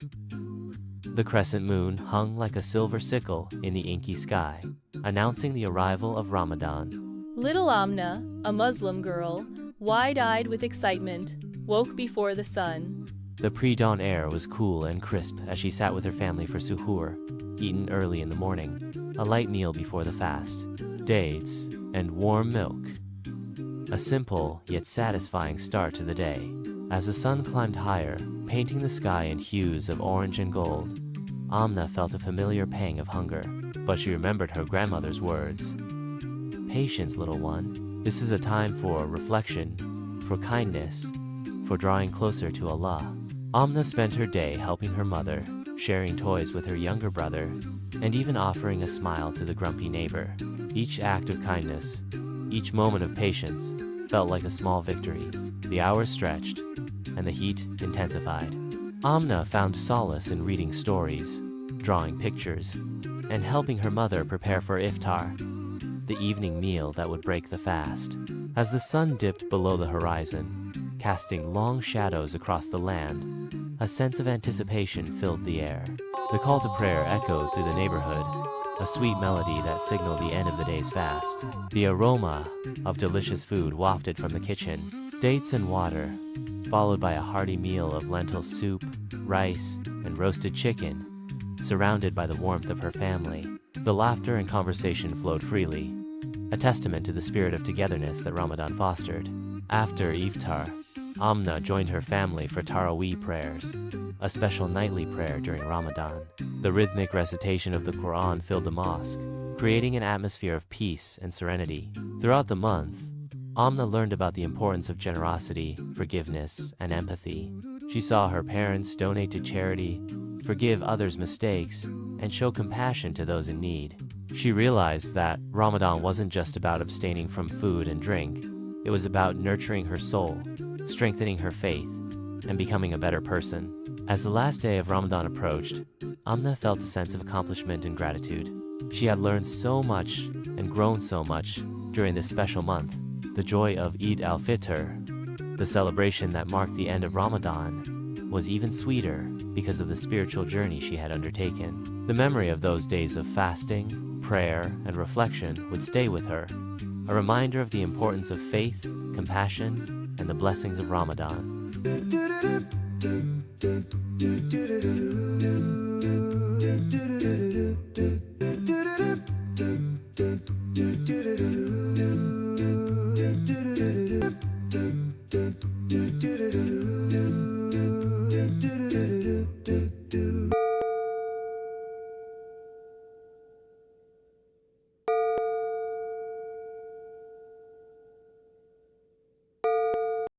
The crescent moon hung like a silver sickle in the inky sky, announcing the arrival of Ramadan. Little Amna, a Muslim girl, wide-eyed with excitement, woke before the sun. The pre-dawn air was cool and crisp as she sat with her family for suhoor, eaten early in the morning, a light meal before the fast, dates, and warm milk. A simple yet satisfying start to the day. As the sun climbed higher, painting the sky in hues of orange and gold, Amna felt a familiar pang of hunger, but she remembered her grandmother's words. Patience, little one. This is a time for reflection, for kindness, for drawing closer to Allah. Amna spent her day helping her mother, sharing toys with her younger brother, and even offering a smile to the grumpy neighbor. Each act of kindness, each moment of patience, felt like a small victory. The hours stretched, and the heat intensified. Amna found solace in reading stories, drawing pictures, and helping her mother prepare for iftar, the evening meal that would break the fast. As the sun dipped below the horizon, casting long shadows across the land, a sense of anticipation filled the air. The call to prayer echoed through the neighborhood, a sweet melody that signaled the end of the day's fast. The aroma of delicious food wafted from the kitchen, dates and water, followed by a hearty meal of lentil soup, rice, and roasted chicken, surrounded by the warmth of her family. The laughter and conversation flowed freely, a testament to the spirit of togetherness that Ramadan fostered. After iftar, Amna joined her family for Taraweeh prayers, a special nightly prayer during Ramadan. The rhythmic recitation of the Quran filled the mosque, creating an atmosphere of peace and serenity. Throughout the month, Amna learned about the importance of generosity, forgiveness, and empathy. She saw her parents donate to charity, forgive others' mistakes, and show compassion to those in need. She realized that Ramadan wasn't just about abstaining from food and drink. It was about nurturing her soul, strengthening her faith, and becoming a better person. As the last day of Ramadan approached, Amna felt a sense of accomplishment and gratitude. She had learned so much and grown so much during this special month. The joy of Eid al-Fitr, the celebration that marked the end of Ramadan, was even sweeter because of the spiritual journey she had undertaken. The memory of those days of fasting, prayer, and reflection would stay with her, a reminder of the importance of faith, compassion, and the blessings of Ramadan. Do do do do do do do do do do do do.